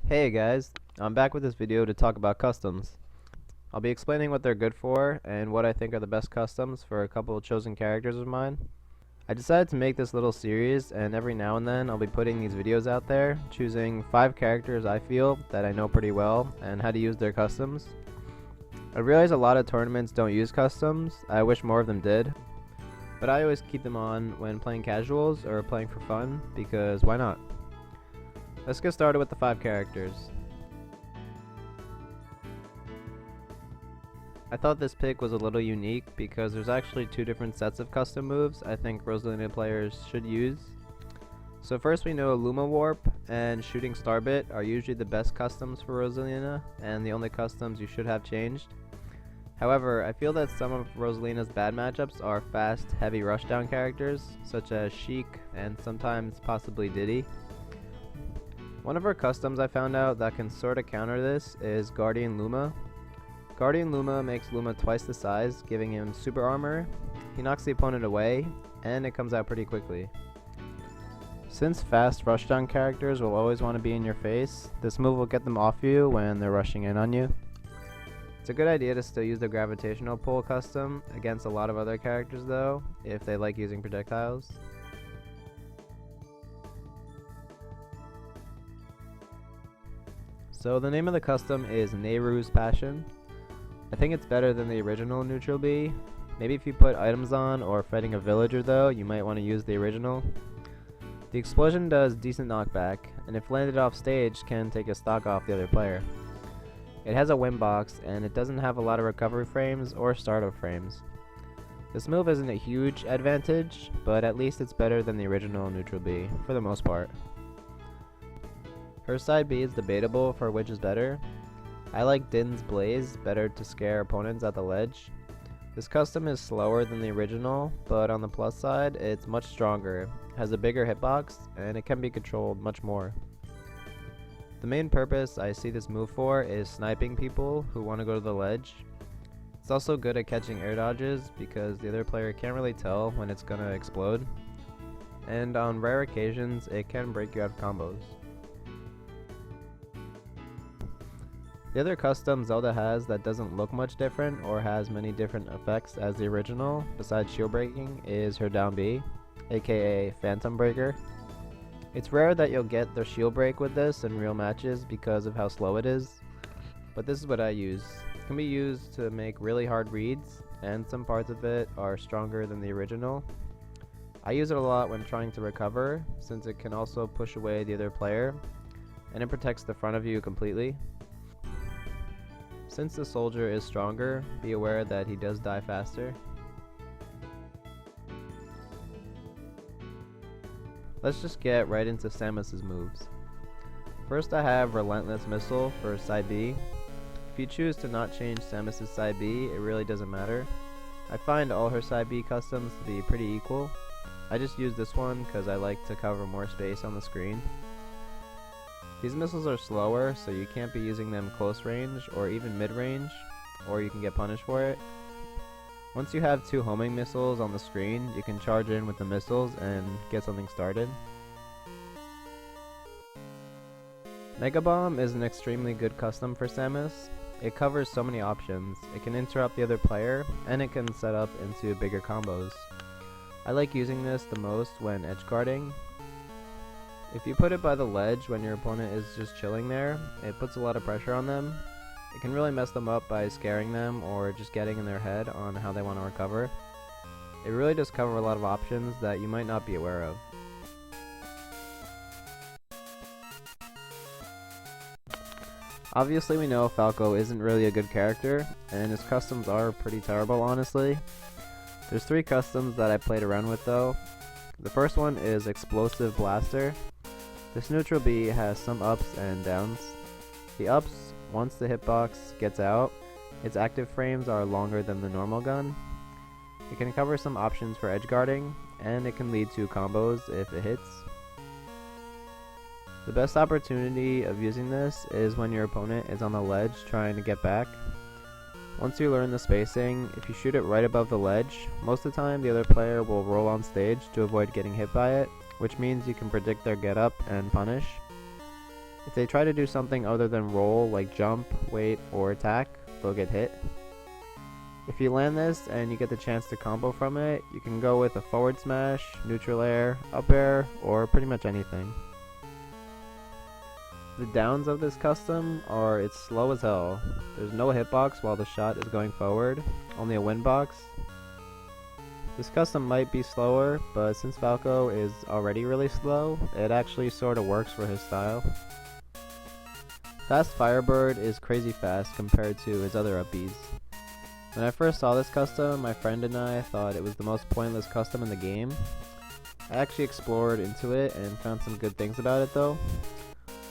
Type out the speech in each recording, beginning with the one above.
Hey guys, I'm back with this video to talk about customs. I'll be explaining what they're good for and what I think are the best customs for a couple of chosen characters of mine. I decided to make this little series, and every now and then I'll be putting these videos out there, choosing 5 characters I feel that I know pretty well and how to use their customs. I realize a lot of tournaments don't use customs. I wish more of them did, but I always keep them on when playing casuals or playing for fun, because why not? Let's get started with the 5 characters. I thought this pick was a little unique because there's actually 2 different sets of custom moves I think Rosalina players should use. So first we know Luma Warp and Shooting Starbit are usually the best customs for Rosalina and the only customs you should have changed. However, I feel that some of Rosalina's bad matchups are fast, heavy rushdown characters such as Sheik and sometimes possibly Diddy. One of her customs I found out that can sorta counter this is Guardian Luma. Guardian Luma makes Luma twice the size, giving him super armor. He knocks the opponent away, and it comes out pretty quickly. Since fast rushdown characters will always want to be in your face, this move will get them off you when they're rushing in on you. It's a good idea to still use the gravitational pull custom against a lot of other characters though, if they like using projectiles. So the name of the custom is Nehru's Passion. I think it's better than the original Neutral B. Maybe if you put items on or fighting a villager though, you might want to use the original. The explosion does decent knockback, and if landed off stage can take a stock off the other player. It has a win box, and it doesn't have a lot of recovery frames or startup frames. This move isn't a huge advantage, but at least it's better than the original Neutral B, for the most part. Her side B is debatable for which is better. I like Din's Blaze better to scare opponents at the ledge. This custom is slower than the original, but on the plus side, it's much stronger, has a bigger hitbox, and it can be controlled much more. The main purpose I see this move for is sniping people who want to go to the ledge. It's also good at catching air dodges because the other player can't really tell when it's gonna explode. And on rare occasions, it can break you out of combos. The other custom Zelda has that doesn't look much different or has many different effects as the original, besides shield breaking, is her down B, aka Phantom Breaker. It's rare that you'll get the shield break with this in real matches because of how slow it is, but this is what I use. It can be used to make really hard reads, and some parts of it are stronger than the original. I use it a lot when trying to recover, since it can also push away the other player, and it protects the front of you completely. Since the soldier is stronger, be aware that he does die faster. Let's just get right into Samus's moves. First I have Relentless Missile for side B. If you choose to not change Samus's side B, it really doesn't matter. I find all her side B customs to be pretty equal. I just use this one because I like to cover more space on the screen. These missiles are slower, so you can't be using them close range or even mid range, or you can get punished for it. Once you have 2 homing missiles on the screen, you can charge in with the missiles and get something started. Mega Bomb is an extremely good custom for Samus. It covers so many options. It can interrupt the other player, and it can set up into bigger combos. I like using this the most when edge guarding. If you put it by the ledge when your opponent is just chilling there, it puts a lot of pressure on them. It can really mess them up by scaring them or just getting in their head on how they want to recover. It really does cover a lot of options that you might not be aware of. Obviously we know Falco isn't really a good character, and his customs are pretty terrible honestly. There's 3 customs that I played around with though. The first one is Explosive Blaster. This Neutral B has some ups and downs. The ups, once the hitbox gets out, its active frames are longer than the normal gun. It can cover some options for edge guarding, and it can lead to combos if it hits. The best opportunity of using this is when your opponent is on the ledge trying to get back. Once you learn the spacing, if you shoot it right above the ledge, most of the time the other player will roll on stage to avoid getting hit by it, which means you can predict their get up and punish. If they try to do something other than roll, like jump, wait, or attack, they'll get hit. If you land this and you get the chance to combo from it, you can go with a forward smash, neutral air, up air, or pretty much anything. The downs of this custom are it's slow as hell. There's no hitbox while the shot is going forward, only a win box. This custom might be slower, but since Falco is already really slow, it actually sorta works for his style. Fast Firebird is crazy fast compared to his other up Bs. When I first saw this custom, my friend and I thought it was the most pointless custom in the game. I actually explored into it and found some good things about it though.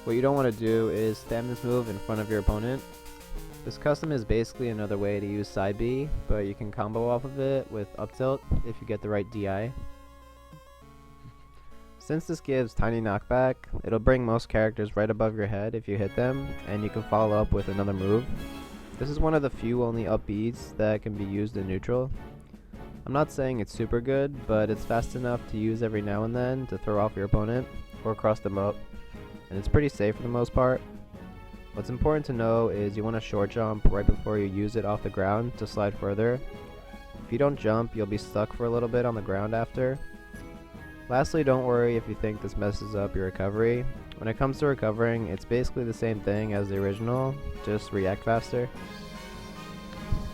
What you don't want to do is spam this move in front of your opponent. This custom is basically another way to use side B, but you can combo off of it with up tilt if you get the right DI. Since this gives tiny knockback, it'll bring most characters right above your head if you hit them, and you can follow up with another move. This is one of the few only up Bs that can be used in neutral. I'm not saying it's super good, but it's fast enough to use every now and then to throw off your opponent, or cross them up, and it's pretty safe for the most part. What's important to know is you want to short jump right before you use it off the ground to slide further. If you don't jump, you'll be stuck for a little bit on the ground after. Lastly, don't worry if you think this messes up your recovery. When it comes to recovering, it's basically the same thing as the original, just react faster.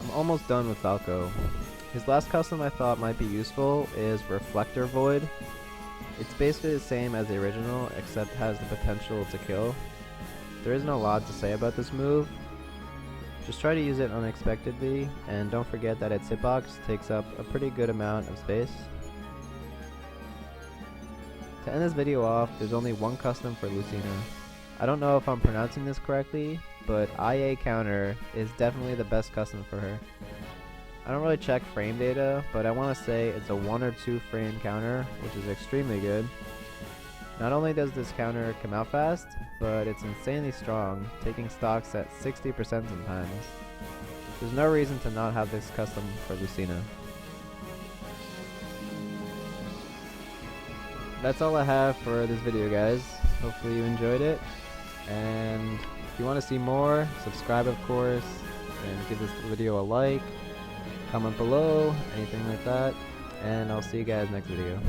I'm almost done with Falco. His last custom I thought might be useful is Reflector Void. It's basically the same as the original, except has the potential to kill. There isn't a lot to say about this move. Just try to use it unexpectedly, and don't forget that its hitbox takes up a pretty good amount of space. To end this video off, there's only one custom for Lucina. I don't know if I'm pronouncing this correctly, but IA counter is definitely the best custom for her. I don't really check frame data, but I want to say it's a 1 or 2 frame counter, which is extremely good. Not only does this counter come out fast, but it's insanely strong, taking stocks at 60% sometimes. There's no reason to not have this custom for Lucina. That's all I have for this video, guys. Hopefully you enjoyed it, and if you want to see more, subscribe of course, and give this video a like, comment below, anything like that, and I'll see you guys next video.